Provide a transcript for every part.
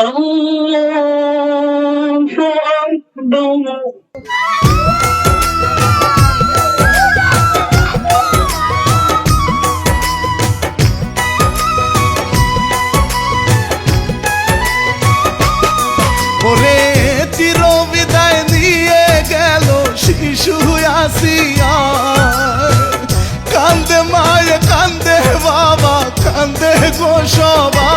الله أكبر ওরে চির বিদায় নিয়ে গেল শিশু আসিয়া, কান্দে মায়ে কান্দে বাবা কান্দে গো সবাই,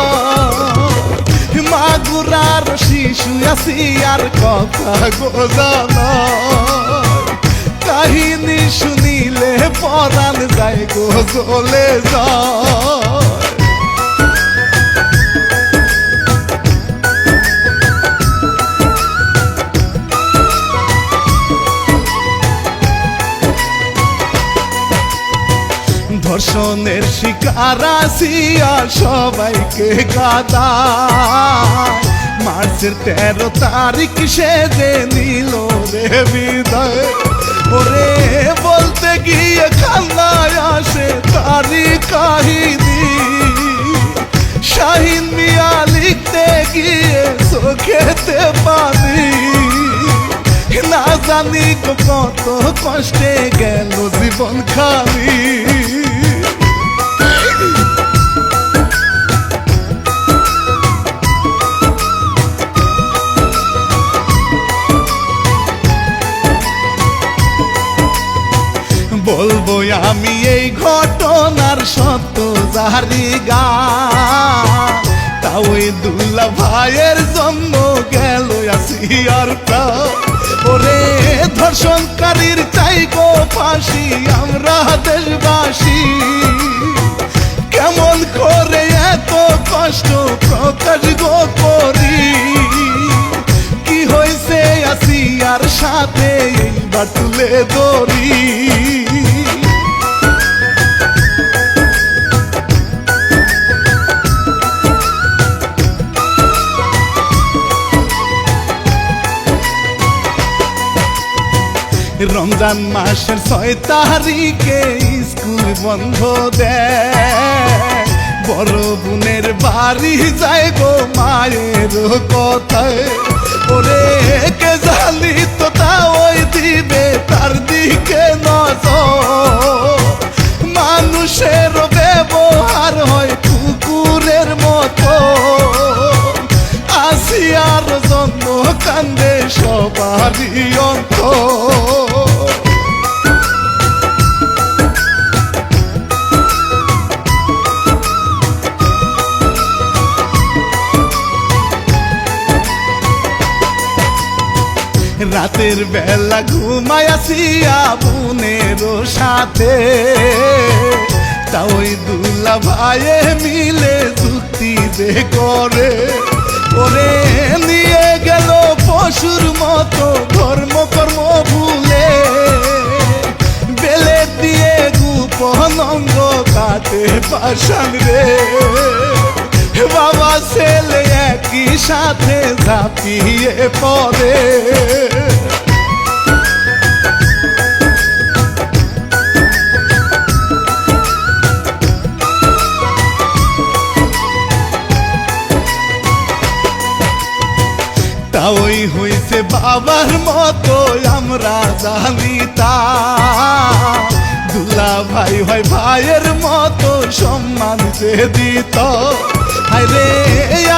মাগুরার শিশু আসিয়ার কথা গো জানা, কাহিনী শুনিলে পরাণ যায় গো চলে যায়। ধর্ষণের শিকার আসিয়া সবাইকে কাদা, মার্চের 13 তারিখ সে যে নিল রে বিদায়, ওরে বলতে গিয়ে কান্নায় আসে তারি কাহিনী, শাহিন মিয়া লিখতে গিয়ে চোখেতে পানি, না জানি কত কষ্টে গেল জীবন খালি। বলবো আমি এই ঘটনার সত্য জারি গা, তা ওই দুল্লা ভাইয়ের জন্য গেল আসিয়ার প্রাণ, ওরে ধর্ষণকারীর চাই গো ফাঁসি আমরা দেশবাসী, কেমন করে এত কষ্ট প্রকাশ গো করি, কি হয়েছে আসিয়ার সাথে এইবার তুলে ধরি। রমজান মাসের 6 তারিখে স্কুল বন্ধ দেয়, বড় বোনের বাড়ি যায় গো মায়ের কথায়, ওরে কে জানি তো তা ওই দিবে তার দিকে নজর, মানুষের ব্যবহার হয় কুকুরের মতো, আসিয়ার জন্য কান্দে সবারই অন্তর। রাতের বেলা ঘুমায় আসিয়া বোনের সাথে, তা ওই দুল্লা ভাইয়ে মিলে যুক্তি যে করে, ওরে নিয়ে গেল পশুর মতো ধর্ম কর্ম ভুলে, বেলে দিয়ে গোপন অঙ্গ কাটে পাষাণ রে, বাবা ছেলে একই সাথে ঝাঁপিয়ে পড়ে। তা ওই হইছে বাবার মতো আমরা জানি তা, দুলা ভাই হয় ভাইয়ের মতো সম্মান যে দিত, হায়রে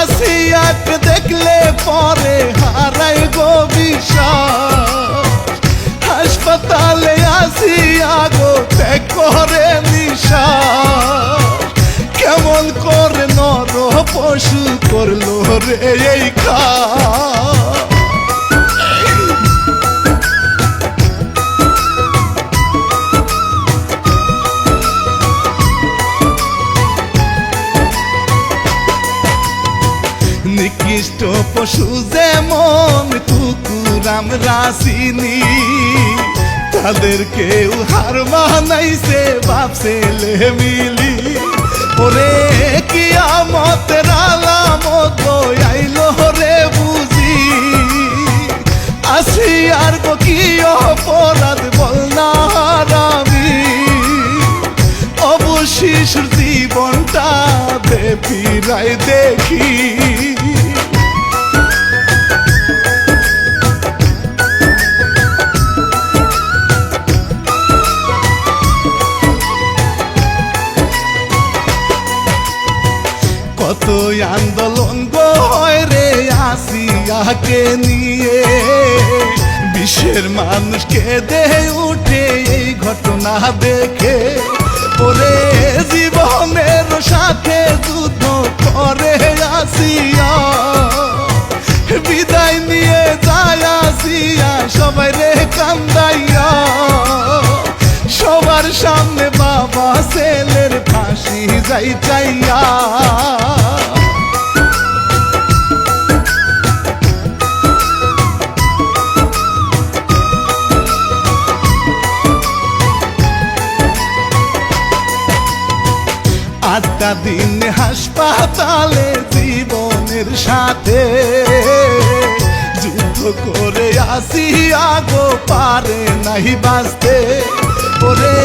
আসিয়াকে দেখলে পরে হারাই গো বিশ্বাস, হাসপাতালে আসিয়া গো ত্যাগ করে নিঃশ্বাস, কেমন করে নর পশু করলো রে এই কাজ। নিকৃষ্ট পশু যেমন কুকুর আমরা চিনি, তাদের কেউ হার মানাইছে বাপ ছেলে মিলি, ওরে কিয়ামতের আলামত আইলো রে বুঝি, আসিয়ার গো কি অপরাধ বল না হারামি, শিশুর জীবনটা দে ফিরাই দেখি। মাইয়াকে নিয়ে বিশ্বের মানুষ কেঁদে উঠে এই ঘটনা দেখে। ওরে জীবনের সাথে যুদ্ধ করে আসিয়া বিদায় নিয়ে যায় আসিয়া সবাই রে কান্দাইয়া। সবার সামনে বাবা ছেলের ফাঁসি যাই চাইয়া। আটটা দিন হাসপাতালে জীবনের সাথে যুদ্ধ করে আসিয়া গো পারে নাই বাঁচতে। ওরে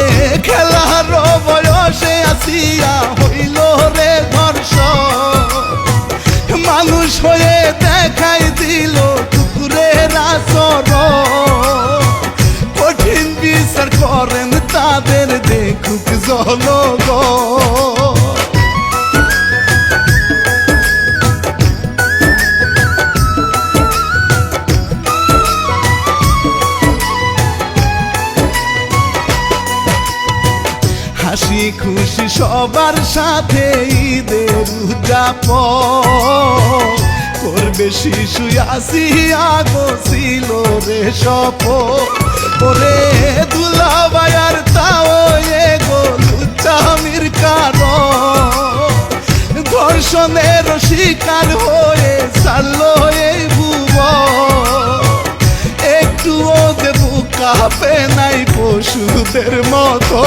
খেলার বয়সে আসিয়া হইল রে ধর্ষণ, মানুষ হয়ে দেখাই দিল কুকুরের আচরণ। কঠিন বিচার করেন তাদের দেখুক জনগণ। হাসি খুশি সবার সাথে ঈদের উদযাপন করবে শিশু আসিয়া গো ছিল রে সপন। ওরে দুলাভাইয়ার তাও এ গো লুচ্চামির কারণ ধর্ষণের শিকার হয়ে চাললো এই ভুবন। একটুও যে বুক কাঁপে নাই পশুদের মতো।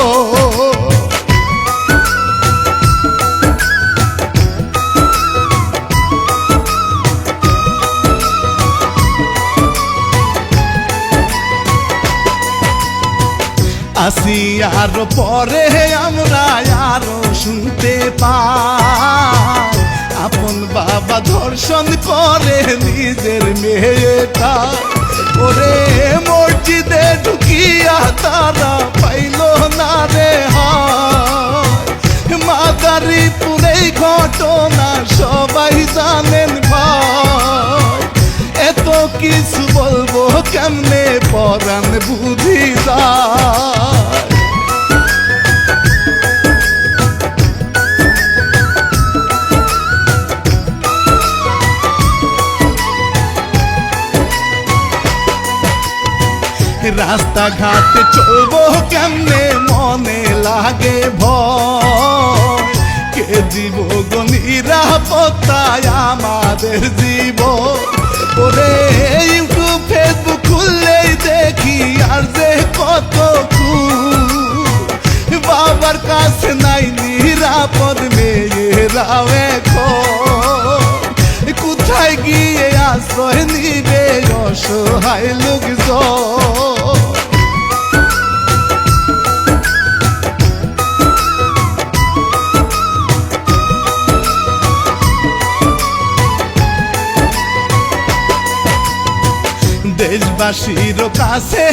আসিয়ার পরে আমরা আরো শুনতে পাই আপন বাবা ধর্ষণ করে নিজের মেয়েটা। ওরে মসজিদে ঢুকিয়া তারা পাইল না রে হায়। মাদারীপুরে ঘটনা সবাই জানেন ভাই। এত কিছু বলবো কেমনে পরাণ বুঝি যায়। রাস্তাঘাটে চলবো কেমনে মনে লাগে ভয়। কে দিব গো নিরাপত্তায় আমাদের জীবন। ওরে ইউটিউব ফেসবুক খুললেই দেখি আর যে কত বাবার কাছে নাই নিরাপদ মেয়েরাও এখন। কোথায় গিয়ে আশ্রয় নিবে অসহায় লোকজন। দেশবাসীর কাছে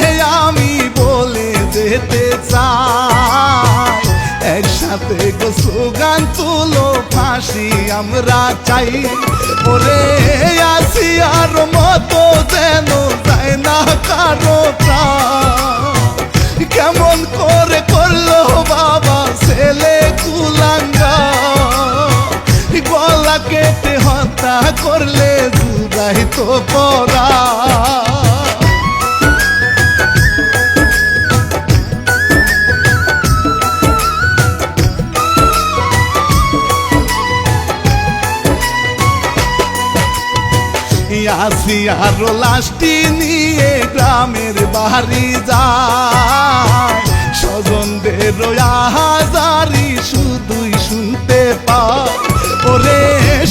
আমি বলে যেতে চাই একসাথে গো স্লোগান তুলো ফাঁসি আমরা চাই। ওরে আসিয়ার মতো যেন যায় না কারো প্রাণ। কেমন করে করলো বাবা ছেলে কুলাঙ্গা। গলা কেটে হত্যা করলে জুড়াই তো পড়া। আসিয়ার লাশটি নিয়ে গ্রামের বাড়ি যায়। স্বজনদের আহাজারি শুধুই শুনতে পায়। ওরে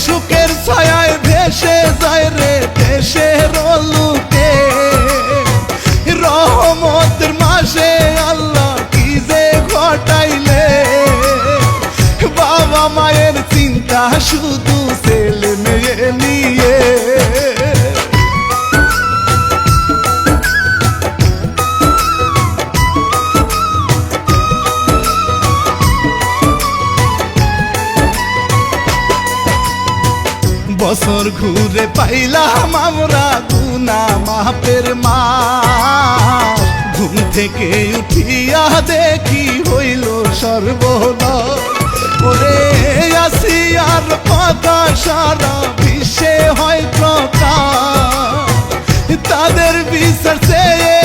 সুখের ছায়ায় ভেসে যায় রে দেশের লোকে। রহমতের মাসে আল্লাহ কি যে ঘটাইলে। বাবা মায়ের চিন্তা শুধু ছেলে মেয়ে নিয়ে। বছর ঘুরে পাইলাম আমরা গুনা মাপের মা, ঘুম থেকে উঠিয়া দেখি হইল সর্বনাশ। ওরে আসিয়ার কথা সারা বিশ্বে হয় প্রকাশ, তাদের বিচার চেয়ে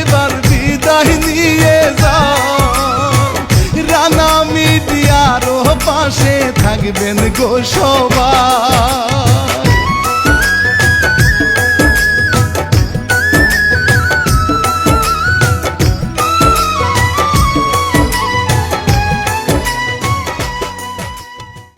এবার বিদায় নিয়ে যাও। রানা মিডিয়ারও পাশে থাকবেন গো সবাই।